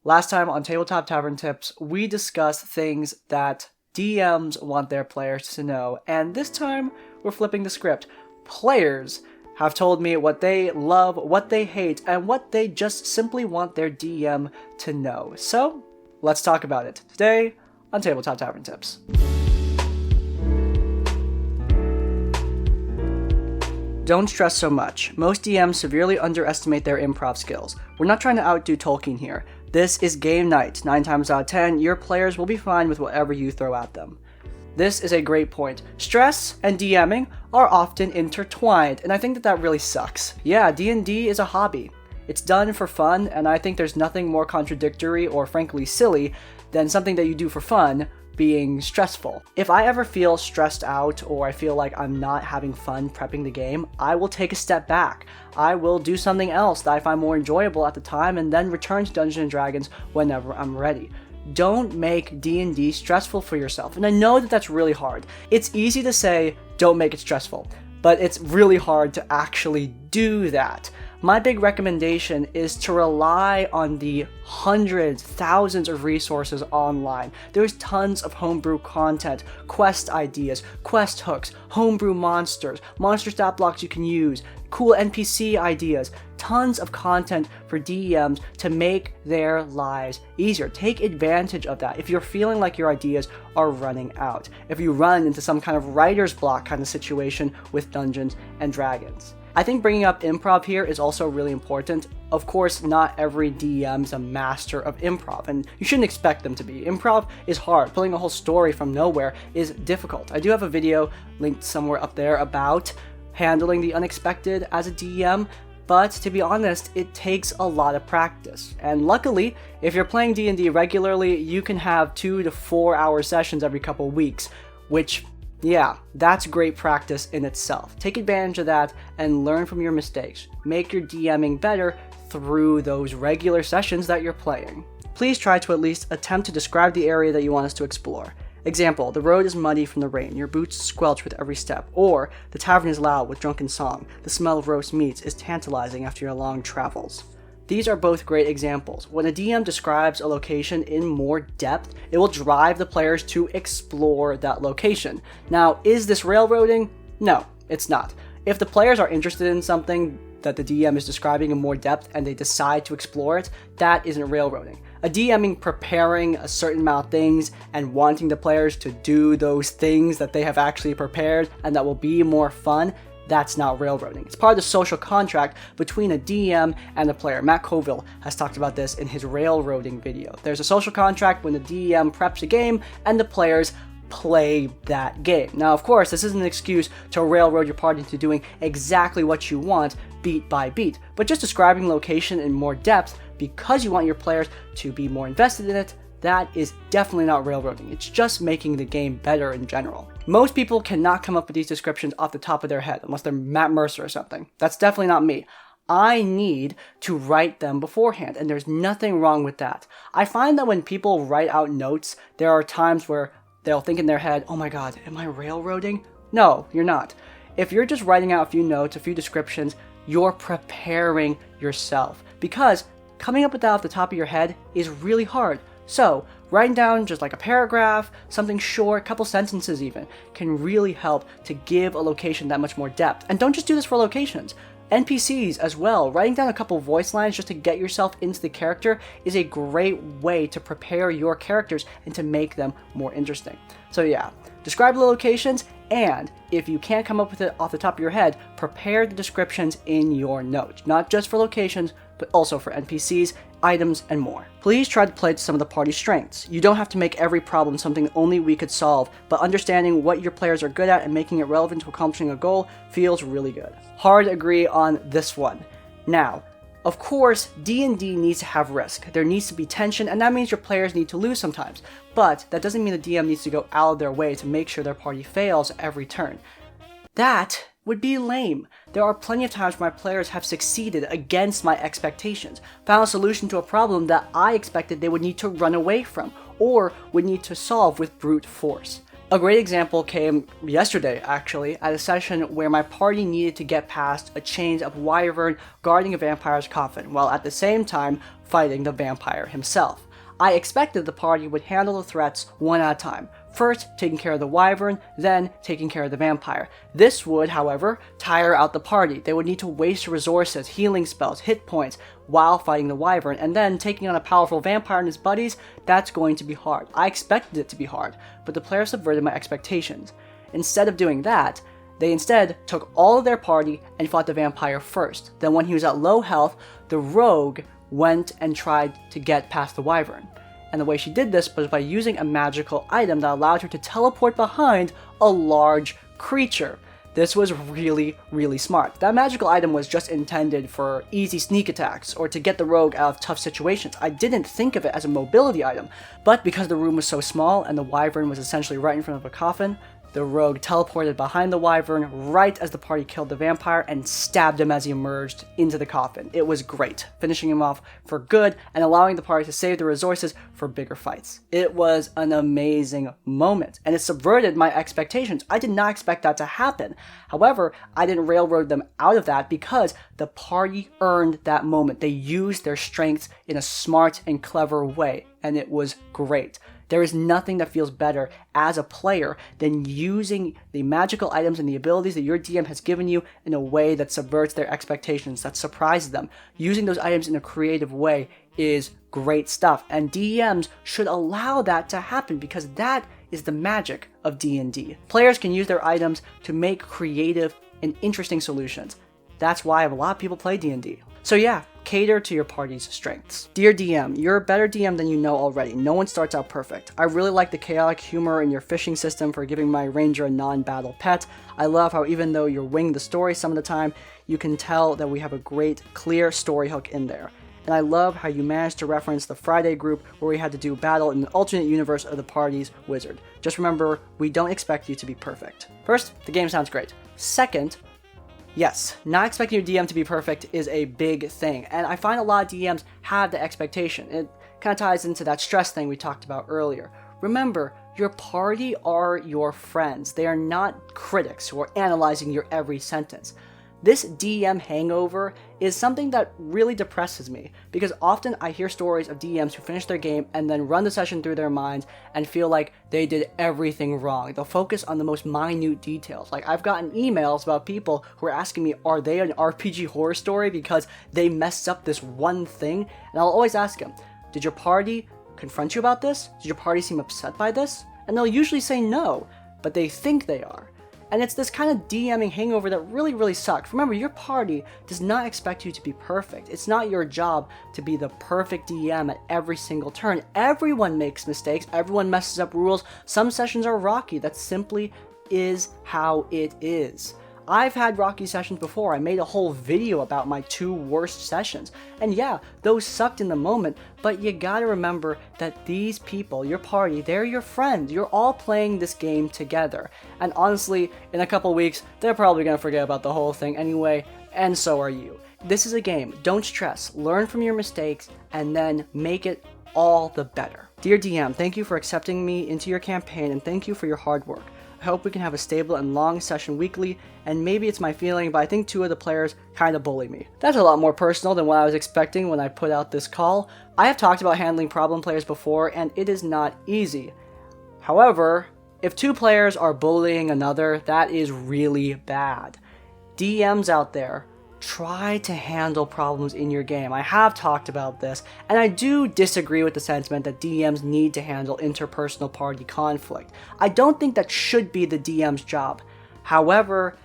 Last time on Tabletop Tavern Tips, we discussed things that DMs want their players to know, and this time we're flipping the script. Players have told me what they love, what they hate, and what they just simply want their DM to know. So, let's talk about it today on Tabletop Tavern Tips. Don't stress so much. Most DMs severely underestimate their improv skills. We're not trying to outdo Tolkien here. This is game night. 9 times out of 10, your players will be fine with whatever you throw at them. This is a great point. Stress and DMing are often intertwined, and I think that really sucks. Yeah, D&D is a hobby. It's done for fun, and I think there's nothing more contradictory or frankly silly than something that you do for fun being stressful. If I ever feel stressed out or I feel like I'm not having fun prepping the game, I will take a step back. I will do something else that I find more enjoyable at the time and then return to Dungeons & Dragons whenever I'm ready. Don't make D&D stressful for yourself. And I know that that's really hard. It's easy to say, don't make it stressful, but it's really hard to actually do that. My big recommendation is to rely on the hundreds, thousands of resources online. There's tons of homebrew content, quest ideas, quest hooks, homebrew monsters, monster stat blocks you can use, cool NPC ideas, tons of content for DMs to make their lives easier. Take advantage of that if you're feeling like your ideas are running out. If you run into some kind of writer's block kind of situation with Dungeons and Dragons. I think bringing up improv here is also really important. Of course, not every DM is a master of improv, and you shouldn't expect them to be. Improv is hard. Pulling a whole story from nowhere is difficult. I do have a video linked somewhere up there about handling the unexpected as a DM, but to be honest, it takes a lot of practice. And luckily, if you're playing D&D regularly, you can have 2 to 4 hour sessions every couple weeks, which, yeah, that's great practice in itself. Take advantage of that and learn from your mistakes. Make your DMing better through those regular sessions that you're playing. Please try to at least attempt to describe the area that you want us to explore. Example, the road is muddy from the rain, your boots squelch with every step, or the tavern is loud with drunken song, the smell of roast meats is tantalizing after your long travels. These are both great examples. When a DM describes a location in more depth, it will drive the players to explore that location. Now, is this railroading? No, it's not. If the players are interested in something that the DM is describing in more depth and they decide to explore it, that isn't railroading. A DMing preparing a certain amount of things and wanting the players to do those things that they have actually prepared and that will be more fun, that's not railroading. It's part of the social contract between a DM and a player. Matt Colville has talked about this in his railroading video. There's a social contract when the DM preps a game and the players play that game. Now, of course, this isn't an excuse to railroad your party into doing exactly what you want beat by beat, but just describing location in more depth because you want your players to be more invested in it, that is definitely not railroading. It's just making the game better in general. Most people cannot come up with these descriptions off the top of their head, unless they're Matt Mercer or something. That's definitely not me. I need to write them beforehand, and there's nothing wrong with that. I find that when people write out notes, there are times where they'll think in their head, oh my god, am I railroading? No, you're not. If you're just writing out a few notes, a few descriptions, you're preparing yourself. Because coming up with that off the top of your head is really hard. So, writing down just like a paragraph, something short, a couple sentences even, can really help to give a location that much more depth. And don't just do this for locations. NPCs as well. Writing down a couple voice lines just to get yourself into the character is a great way to prepare your characters and to make them more interesting. So yeah, describe the locations, and if you can't come up with it off the top of your head, prepare the descriptions in your notes. Not just for locations, but also for NPCs, items, and more. Please try to play to some of the party's strengths. You don't have to make every problem something only we could solve, but understanding what your players are good at and making it relevant to accomplishing a goal feels really good. Hard to agree on this one. Now, of course, D&D needs to have risk. There needs to be tension, and that means your players need to lose sometimes. But that doesn't mean the DM needs to go out of their way to make sure their party fails every turn. That would be lame. There are plenty of times where my players have succeeded against my expectations, found a solution to a problem that I expected they would need to run away from, or would need to solve with brute force. A great example came yesterday, actually, at a session where my party needed to get past a chain of wyvern guarding a vampire's coffin, while at the same time fighting the vampire himself. I expected the party would handle the threats one at a time, first taking care of the wyvern, then taking care of the vampire. This would, however, tire out the party. They would need to waste resources, healing spells, hit points, while fighting the wyvern, and then taking on a powerful vampire and his buddies. That's going to be hard. I expected it to be hard, but the players subverted my expectations. Instead of doing that, they instead took all of their party and fought the vampire first. Then when he was at low health, the rogue went and tried to get past the wyvern. And the way she did this was by using a magical item that allowed her to teleport behind a large creature. This was really, really smart. That magical item was just intended for easy sneak attacks or to get the rogue out of tough situations. I didn't think of it as a mobility item, but because the room was so small and the wyvern was essentially right in front of a coffin, the rogue teleported behind the wyvern right as the party killed the vampire and stabbed him as he emerged into the coffin. It was great, finishing him off for good and allowing the party to save the resources for bigger fights. It was an amazing moment, and it subverted my expectations. I did not expect that to happen. However, I didn't railroad them out of that because the party earned that moment. They used their strengths in a smart and clever way, and it was great. There is nothing that feels better as a player than using the magical items and the abilities that your DM has given you in a way that subverts their expectations, that surprises them. Using those items in a creative way is great stuff, and DMs should allow that to happen because that is the magic of D&D. Players can use their items to make creative and interesting solutions. That's why a lot of people play D&D. So yeah, cater to your party's strengths. Dear DM, you're a better DM than you know already. No one starts out perfect. I really like the chaotic humor in your fishing system for giving my ranger a non-battle pet. I love how even though you're winging the story some of the time, you can tell that we have a great, clear story hook in there. And I love how you managed to reference the Friday group where we had to do battle in an alternate universe of the party's wizard. Just remember, we don't expect you to be perfect. First, the game sounds great. Second, yes, not expecting your DM to be perfect is a big thing, and I find a lot of DMs have the expectation. It kind of ties into that stress thing we talked about earlier. Remember, your party are your friends. They are not critics who are analyzing your every sentence. This DM hangover is something that really depresses me, because often I hear stories of DMs who finish their game and then run the session through their minds and feel like they did everything wrong. They'll focus on the most minute details. Like, I've gotten emails about people who are asking me, are they an RPG horror story because they messed up this one thing? And I'll always ask them, did your party confront you about this? Did your party seem upset by this? And they'll usually say no, but they think they are. And it's this kind of DMing hangover that really, really sucks. Remember, your party does not expect you to be perfect. It's not your job to be the perfect DM at every single turn. Everyone makes mistakes. Everyone messes up rules. Some sessions are rocky. That simply is how it is. I've had rocky sessions before. I made a whole video about my 2 worst sessions. And yeah, those sucked in the moment, but you gotta remember that these people, your party, they're your friends. You're all playing this game together. And honestly, in a couple weeks, they're probably gonna forget about the whole thing anyway, and so are you. This is a game. Don't stress. Learn from your mistakes, and then make it all the better. Dear DM, thank you for accepting me into your campaign, and thank you for your hard work. I hope we can have a stable and long session weekly, and maybe it's my feeling, but I think 2 of the players kind of bully me. That's a lot more personal than what I was expecting when I put out this call. I have talked about handling problem players before, and it is not easy. However, if 2 players are bullying another, that is really bad. DMs out there, try to handle problems in your game. I have talked about this, and I do disagree with the sentiment that DMs need to handle interpersonal party conflict. I don't think that should be the DM's job. However,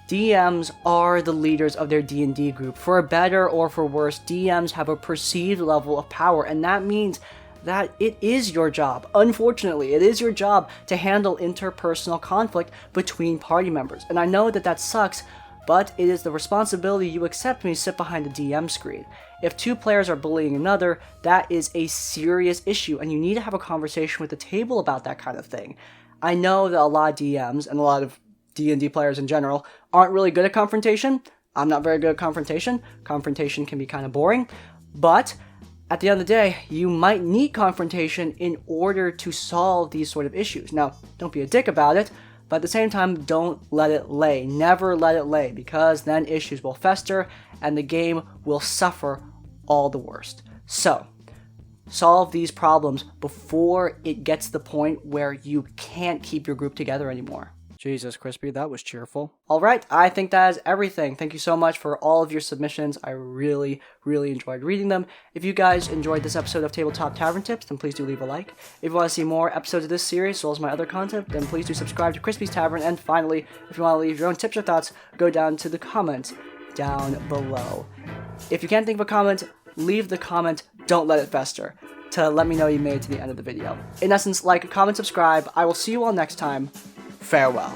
DMs are the leaders of their D&D group. For better or for worse, DMs have a perceived level of power, and that means that it is your job. Unfortunately, it is your job to handle interpersonal conflict between party members. And I know that that sucks, but it is the responsibility you accept when you sit behind the DM screen. If 2 players are bullying another, that is a serious issue, and you need to have a conversation with the table about that kind of thing. I know that a lot of DMs, and a lot of D&D players in general, aren't really good at confrontation. I'm not very good at confrontation. Confrontation can be kind of boring, but at the end of the day, you might need confrontation in order to solve these sort of issues. Now, don't be a dick about it, but at the same time, don't let it lay. Never let it lay, because then issues will fester and the game will suffer all the worst. So, solve these problems before it gets to the point where you can't keep your group together anymore. Jesus, Crispy, that was cheerful. Alright, I think that is everything. Thank you so much for all of your submissions. I really enjoyed reading them. If you guys enjoyed this episode of Tabletop Tavern Tips, then please do leave a like. If you want to see more episodes of this series, as well as my other content, then please do subscribe to Crispy's Tavern. And finally, if you want to leave your own tips or thoughts, go down to the comments down below. If you can't think of a comment, leave the comment, don't let it fester, to let me know you made it to the end of the video. In essence, like, comment, subscribe. I will see you all next time. Farewell.